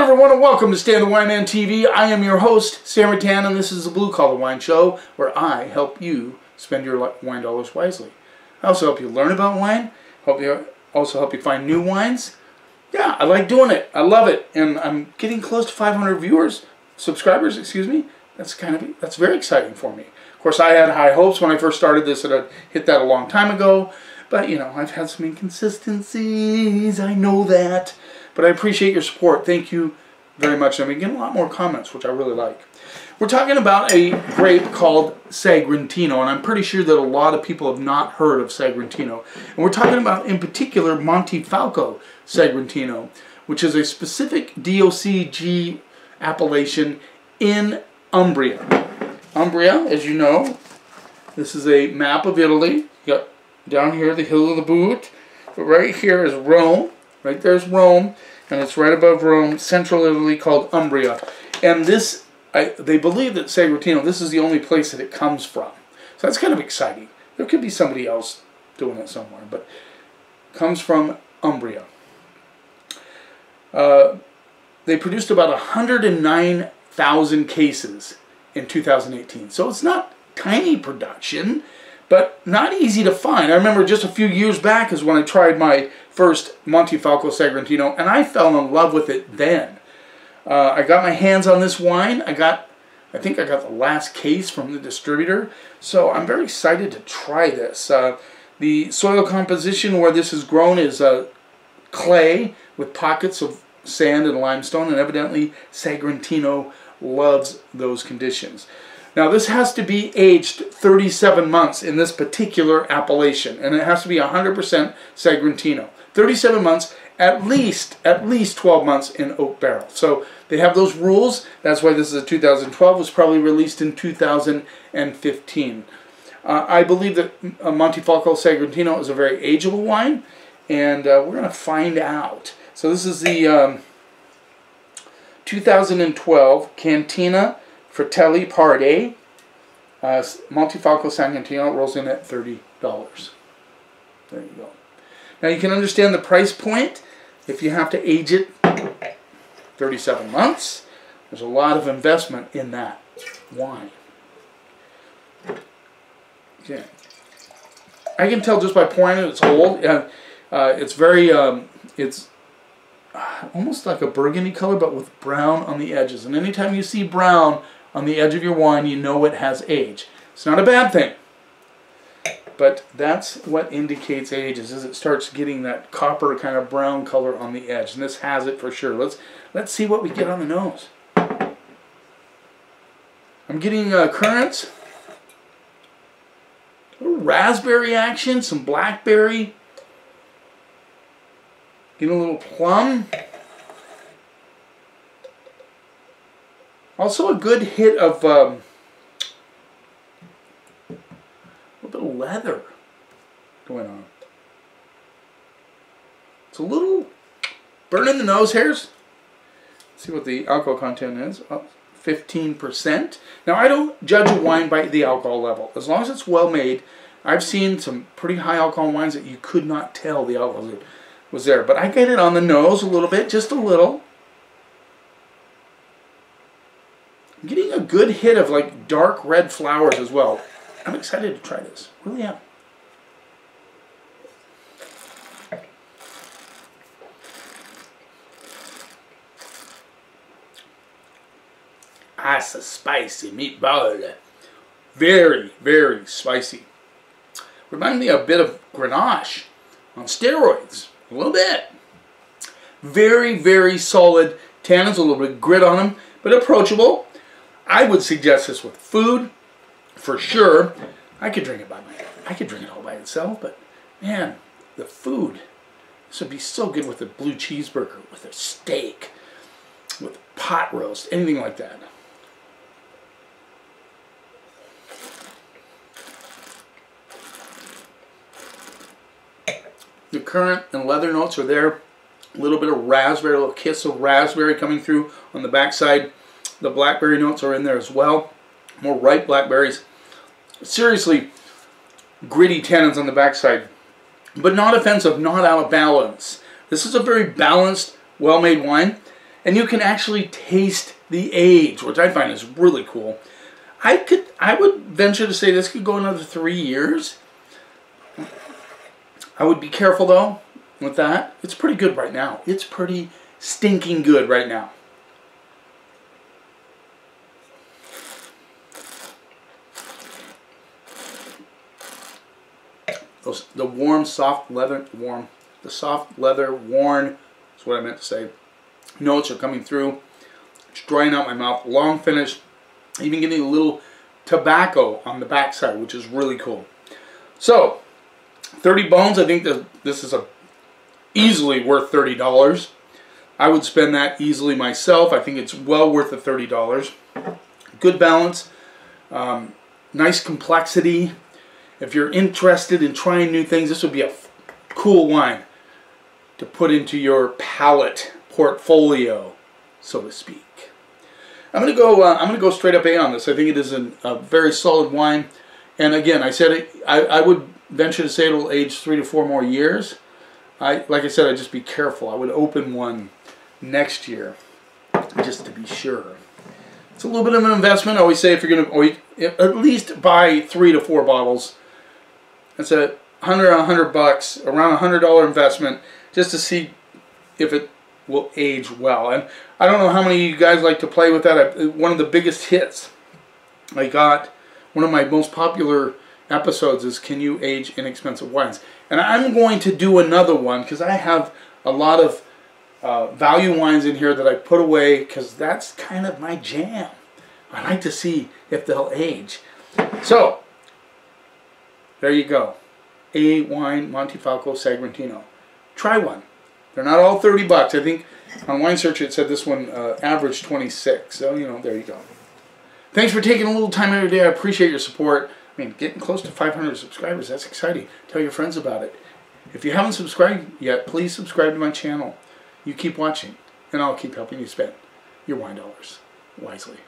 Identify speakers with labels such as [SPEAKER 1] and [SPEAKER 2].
[SPEAKER 1] everyone, and welcome to Stan the Wine Man TV. I am your host, Stan Rattan, and this is the Blue Collar Wine Show, where I help you spend your wine dollars wisely. I also help you learn about wine, help you find new wines. Yeah, I like doing it. I love it, and I'm getting close to 500 subscribers, excuse me. That's very exciting for me. Of course, I had high hopes when I first started this, and I'd hit that a long time ago. But, you know, I've had some inconsistencies, I know that. But I appreciate your support. Thank you very much. I'm getting a lot more comments, which I really like. We're talking about a grape called Sagrantino, and I'm pretty sure that a lot of people have not heard of Sagrantino. And we're talking about, in particular, Montefalco Sagrantino, which is a specific DOCG appellation in Umbria. Umbria, as you know, this is a map of Italy. You got down here the Hill of the Boot, but right here is Rome. Right there's Rome, and it's right above Rome, central Italy, called Umbria. And this, they believe that Sagrantino, this is the only place that it comes from. So that's kind of exciting. There could be somebody else doing it somewhere, but it comes from Umbria. They produced about 109,000 cases in 2018. So it's not tiny production, but not easy to find. I remember just a few years back is when I tried my first Montefalco Sagrantino, and I fell in love with it then. I got my hands on this wine. I think I got the last case from the distributor, so I'm very excited to try this. The soil composition where this is grown is clay with pockets of sand and limestone, and evidently Sagrantino loves those conditions. Now this has to be aged 37 months in this particular appellation, and it has to be 100% Sagrantino. 37 months, at least 12 months in oak barrel. So they have those rules. That's why this is a 2012. It was probably released in 2015. I believe that Montefalco Sagrantino is a very ageable wine, and we're going to find out. So this is the 2012 Cantina Fratelli Part A. Montefalco Sagrantino rolls in at $30. There you go. Now you can understand the price point if you have to age it 37 months. There's a lot of investment in that wine. Okay. I can tell just by pouring it, it's old. It's very, it's almost like a burgundy color, but with brown on the edges. And anytime you see brown on the edge of your wine, you know it has age. It's not a bad thing, but that's what indicates age, is it starts getting that copper kind of brown color on the edge, and this has it for sure. Let's see what we get on the nose. I'm getting currants, a little raspberry action, some blackberry, getting a little plum. Also a good hit of a little bit of leather going on. It's a little burn in the nose hairs. Let's see what the alcohol content is. 15%. Now I don't judge a wine by the alcohol level. As long as it's well made. I've seen some pretty high alcohol wines that you could not tell the alcohol was there. But I get it on the nose a little bit, just a little. I'm getting a good hit of like dark red flowers as well. I'm excited to try this. Really am. That's a spicy meatball. Very, very spicy. Reminds me a bit of Grenache on steroids. A little bit. Very, very solid tannins. A little bit of grit on them, but approachable. I would suggest this with food, for sure. I could drink it all by itself, but man, the food. This would be so good with a blue cheeseburger, with a steak, with pot roast, anything like that. The currant and leather notes are there. A little bit of raspberry, a little kiss of raspberry coming through on the backside. The blackberry notes are in there as well. More ripe blackberries. Seriously, gritty tannins on the backside. But not offensive, not out of balance. This is a very balanced, well-made wine. And you can actually taste the age, which I find is really cool. I would venture to say this could go another 3 years. I would be careful though with that. It's pretty good right now. It's pretty stinking good right now. The warm, soft leather, the soft leather, worn, is what I meant to say. Notes are coming through. It's drying out my mouth. Long finish. Even getting a little tobacco on the backside, which is really cool. So, 30 bones. I think that this is easily worth $30. I would spend that easily myself. I think it's well worth the $30. Good balance. Nice complexity. If you're interested in trying new things, this would be a cool wine to put into your palate portfolio, so to speak. I'm gonna go straight up A on this. I think it is a very solid wine, and again, I said I would venture to say it'll age 3 to 4 more years. Like I said, I'd just be careful. I would open one next year just to be sure. It's a little bit of an investment. I always say if you're gonna at least buy 3 to 4 bottles. That's $100 bucks, around $100 investment, just to see if it will age well. And I don't know how many of you guys like to play with that. One of the biggest hits I got, one of my most popular episodes is Can You Age Inexpensive Wines? And I'm going to do another one because I have a lot of value wines in here that I put away because that's kind of my jam. I like to see if they'll age. So, there you go. A wine, Montefalco Sagrantino. Try one. They're not all 30 bucks. I think on Wine Search it said this one averaged 26. So, you know, there you go. Thanks for taking a little time every day. I appreciate your support. I mean, getting close to 500 subscribers. That's exciting. Tell your friends about it. If you haven't subscribed yet, please subscribe to my channel. You keep watching, and I'll keep helping you spend your wine dollars wisely.